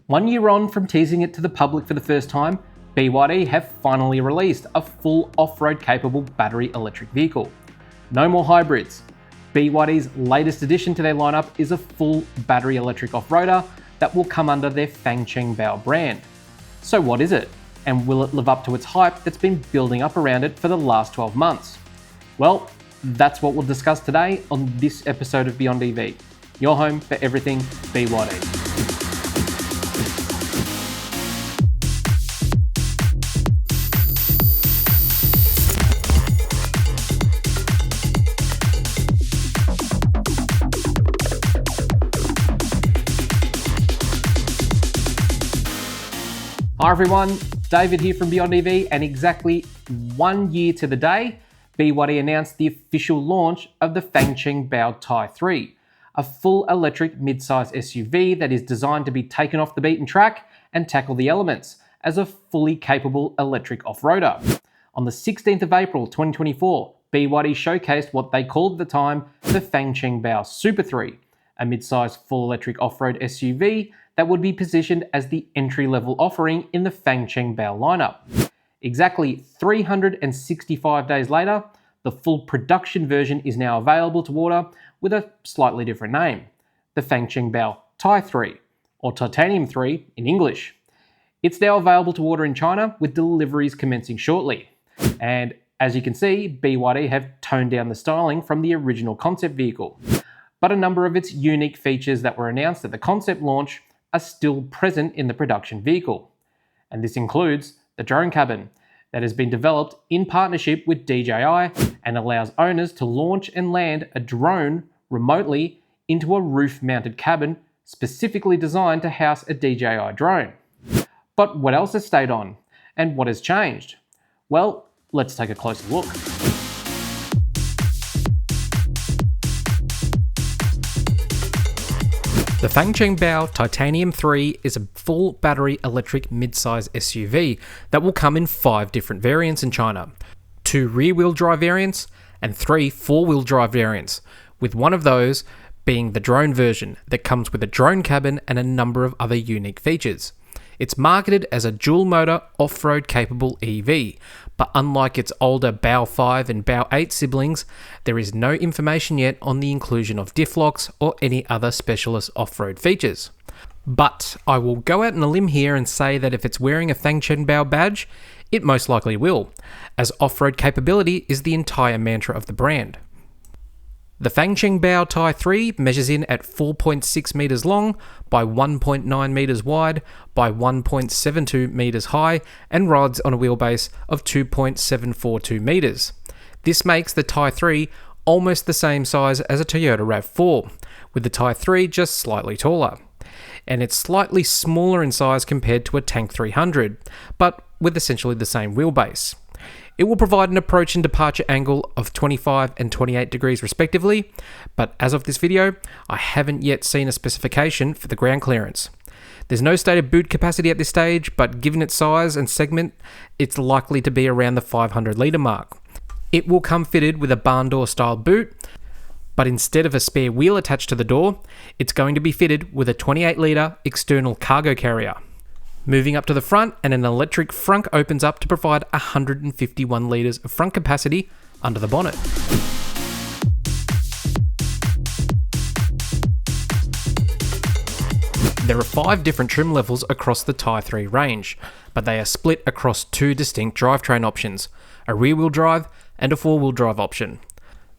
1 year on from teasing it to the public for the first time, BYD have finally released a full off-road capable battery electric vehicle. No more hybrids. BYD's latest addition to their lineup is a full battery electric off-roader that will come under their Fangchengbao brand. So what is it? And will it live up to its hype that's been building up around it for the last 12 months? Well, that's what we'll discuss today on this episode of Beyond EV, your home for everything BYD. Hi everyone, David here from Beyond EV, and exactly 1 year to the day, BYD announced the official launch of the Fangchengbao Tai 3, a full electric mid-size SUV that is designed to be taken off the beaten track and tackle the elements as a fully capable electric off-roader. On the 16th of April 2024, BYD showcased what they called at the time the Fangchengbao Super 3, a mid-size full electric off-road SUV that would be positioned as the entry-level offering in the Fangchengbao lineup. Exactly 365 days later, the full production version is now available to order with a slightly different name, the Fangchengbao Tai 3, or Titanium 3 in English. It's now available to order in China with deliveries commencing shortly. And as you can see, BYD have toned down the styling from the original concept vehicle. But a number of its unique features that were announced at the concept launch are still present in the production vehicle. And this includes the drone cabin that has been developed in partnership with DJI and allows owners to launch and land a drone remotely into a roof-mounted cabin specifically designed to house a DJI drone. But what else has stayed on? And what has changed? Well, let's take a closer look. The Fangchengbao Titanium 3 is a full battery electric mid-size SUV that will come in 5 different variants in China, 2 rear-wheel drive variants and 3 four-wheel drive variants, with one of those being the drone version that comes with a drone cabin and a number of other unique features. It's marketed as a dual-motor off-road capable EV, but unlike its older BEYONDEV 5 and BEYONDEV 8 siblings, there is no information yet on the inclusion of diff locks or any other specialist off-road features. But I will go out on a limb here and say that if it's wearing a Fangchengbao badge, it most likely will, as off-road capability is the entire mantra of the brand. The Fangchengbao Tai 3 measures in at 4.6 meters long by 1.9 meters wide by 1.72 meters high and rides on a wheelbase of 2.742 meters. This makes the Tai 3 almost the same size as a Toyota RAV4, with the Tai 3 just slightly taller. And it's slightly smaller in size compared to a Tank 300, but with essentially the same wheelbase. It will provide an approach and departure angle of 25 and 28 degrees respectively, but as of this video, I haven't yet seen a specification for the ground clearance. There's no stated boot capacity at this stage, but given its size and segment, it's likely to be around the 500 litre mark. It will come fitted with a barn door style boot, but instead of a spare wheel attached to the door, it's going to be fitted with a 28 litre external cargo carrier. Moving up to the front, and an electric frunk opens up to provide 151 litres of front capacity under the bonnet. There are 5 different trim levels across the Tai 3 range, but they are split across 2 distinct drivetrain options, a rear-wheel drive and a four-wheel drive option.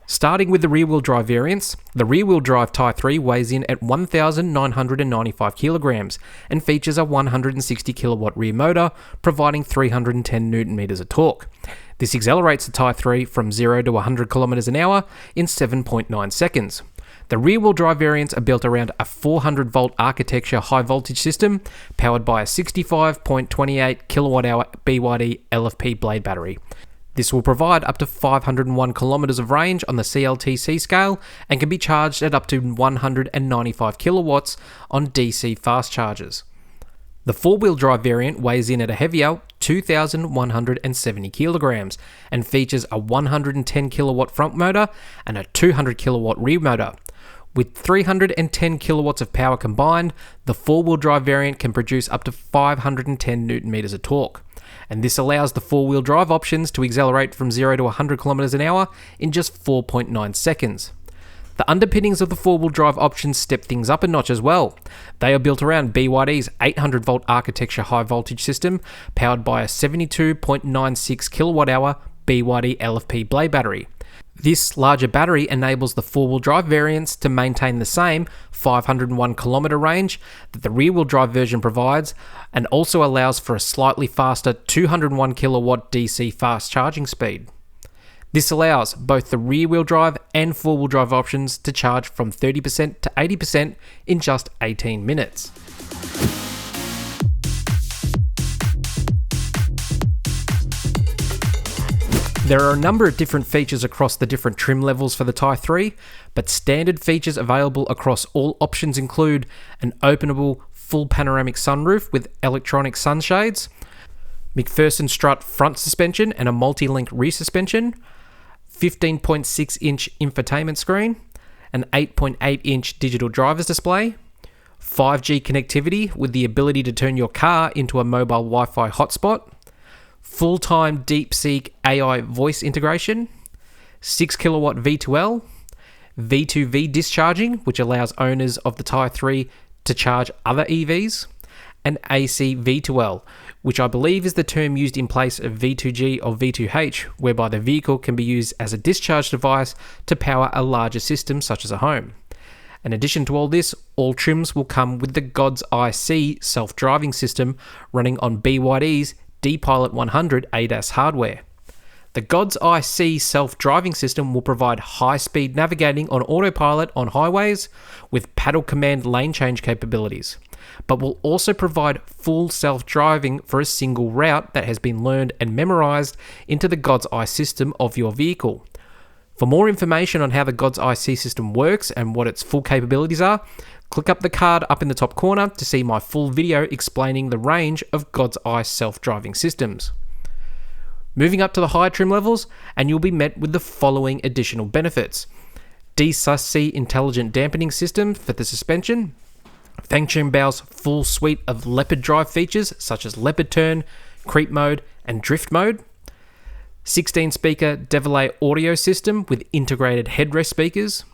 Starting with the rear-wheel drive variants, the rear-wheel drive Tai 3 weighs in at 1,995 kilograms and features a 160 kilowatt rear motor, providing 310 Newton meters of torque. This accelerates the Tai 3 from 0 to 100 kilometers an hour in 7.9 seconds. The rear-wheel drive variants are built around a 400-volt architecture high-voltage system powered by a 65.28 kilowatt-hour BYD LFP blade battery. This will provide up to 501 kilometers of range on the CLTC scale and can be charged at up to 195 kilowatts on DC fast chargers. The four-wheel drive variant weighs in at a heavier 2,170 kilograms and features a 110 kilowatt front motor and a 200 kilowatt rear motor, With 310 kilowatts of power combined, the four-wheel drive variant can produce up to 510 newton meters of torque. And this allows the four-wheel drive options to accelerate from 0 to 100 kilometers an hour in just 4.9 seconds. The underpinnings of the four-wheel drive options step things up a notch as well. They are built around BYD's 800-volt architecture high-voltage system, powered by a 72.96 kilowatt-hour BYD LFP blade battery. This larger battery enables the four-wheel drive variants to maintain the same 501 kilometer range that the rear-wheel drive version provides, and also allows for a slightly faster 201 kilowatt DC fast charging speed. This allows both the rear-wheel drive and four-wheel drive options to charge from 30% to 80% in just 18 minutes. There are a number of different features across the different trim levels for the Tai 3, but standard features available across all options include an openable full panoramic sunroof with electronic sunshades, McPherson strut front suspension and a multi-link rear suspension, 15.6-inch infotainment screen, an 8.8-inch digital driver's display, 5G connectivity with the ability to turn your car into a mobile Wi-Fi hotspot, full-time DeepSeek AI voice integration, 6 kilowatt V2L, V2V discharging, which allows owners of the Tai 3 to charge other EVs, and AC V2L, which I believe is the term used in place of V2G or V2H, whereby the vehicle can be used as a discharge device to power a larger system such as a home. In addition to all this, all trims will come with the God's Eye C self-driving system running on BYD's D-Pilot 100 ADAS hardware. The God's Eye C self-driving system will provide high-speed navigating on autopilot on highways with paddle command lane change capabilities, but will also provide full self-driving for a single route that has been learned and memorized into the God's Eye system of your vehicle. For more information on how the God's Eye C system works and what its full capabilities are, click up the card up in the top corner to see my full video explaining the range of God's Eye self-driving systems. Moving up to the higher trim levels, and you'll be met with the following additional benefits: DSUS-C intelligent dampening system for the suspension, Fangchengbao full suite of leopard drive features such as leopard turn, creep mode, and drift mode, 16-speaker Devilay audio system with integrated headrest speakers,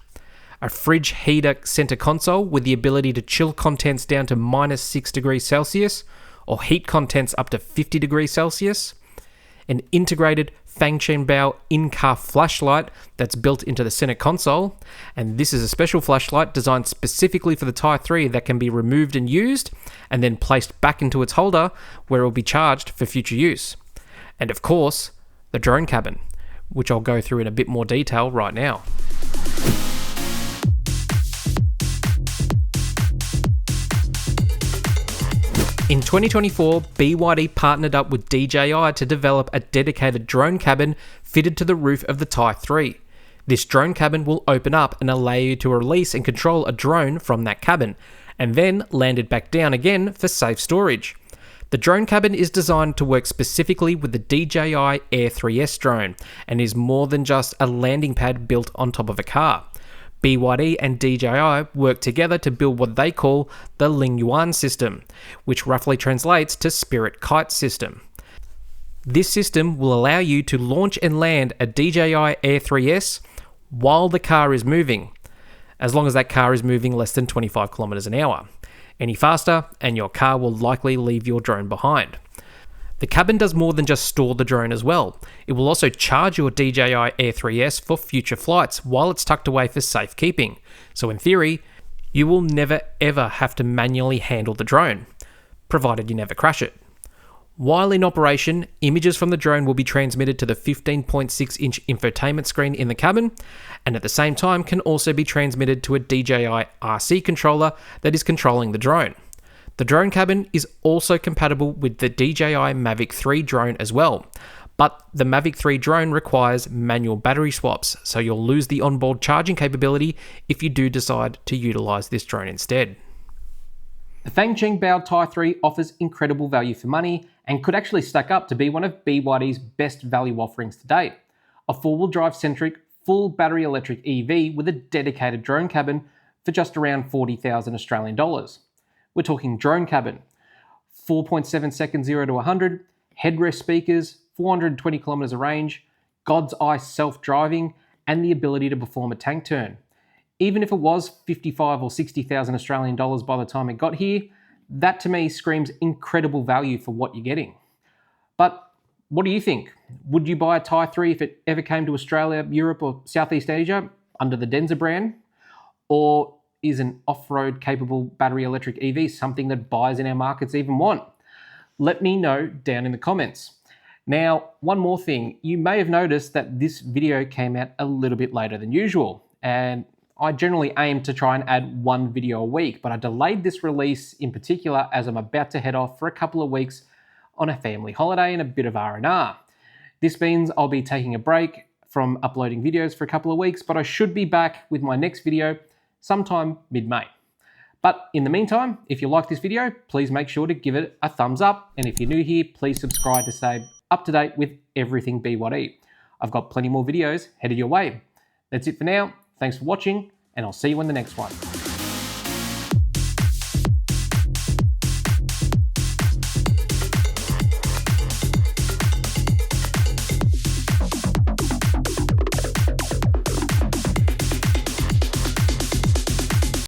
a fridge heater center console with the ability to chill contents down to -6 degrees Celsius or heat contents up to 50 degrees Celsius, an integrated Fangchengbao in-car flashlight that's built into the center console, and this is a special flashlight designed specifically for the Tai 3 that can be removed and used and then placed back into its holder where it will be charged for future use. And of course, the drone cabin, which I'll go through in a bit more detail right now. In 2024, BYD partnered up with DJI to develop a dedicated drone cabin fitted to the roof of the Tai 3. This drone cabin will open up and allow you to release and control a drone from that cabin, and then land it back down again for safe storage. The drone cabin is designed to work specifically with the DJI AIR 3S drone, and is more than just a landing pad built on top of a car. BYD and DJI work together to build what they call the Lingyuan system, which roughly translates to Spirit Kite system. This system will allow you to launch and land a DJI AIR 3S while the car is moving, as long as that car is moving less than 25 kilometers an hour. Any faster, and your car will likely leave your drone behind. The cabin does more than just store the drone as well. It will also charge your DJI AIR 3S for future flights while it's tucked away for safekeeping. So in theory, you will never ever have to manually handle the drone, provided you never crash it. While in operation, images from the drone will be transmitted to the 15.6-inch infotainment screen in the cabin, and at the same time can also be transmitted to a DJI RC controller that is controlling the drone. The drone cabin is also compatible with the DJI Mavic 3 drone as well, but the Mavic 3 drone requires manual battery swaps, so you'll lose the onboard charging capability if you do decide to utilize this drone instead. The Fangchengbao Tai 3 offers incredible value for money and could actually stack up to be one of BYD's best value offerings to date. A four-wheel drive centric, full battery electric EV with a dedicated drone cabin for just around 40,000 Australian dollars. We're talking drone cabin, 4.7 seconds 0 to 100, headrest speakers, 420 kilometers of range, God's eye self-driving, and the ability to perform a tank turn. Even if it was 55 or 60,000 Australian dollars by the time it got here, that to me screams incredible value for what you're getting. But what do you think? Would you buy a Tai 3 if it ever came to Australia, Europe, or Southeast Asia under the Denza brand? Or is an off-road capable battery electric EV something that buyers in our markets even want? Let me know down in the comments. Now, one more thing, you may have noticed that this video came out a little bit later than usual, and I generally aim to try and add one video a week, but I delayed this release in particular as I'm about to head off for a couple of weeks on a family holiday and a bit of R&R. This means I'll be taking a break from uploading videos for a couple of weeks, but I should be back with my next video sometime mid-May. But in the meantime, if you like this video, please make sure to give it a thumbs up. And if you're new here, please subscribe to stay up to date with everything BYD. I've got plenty more videos headed your way. That's it for now. Thanks for watching, and I'll see you in the next one.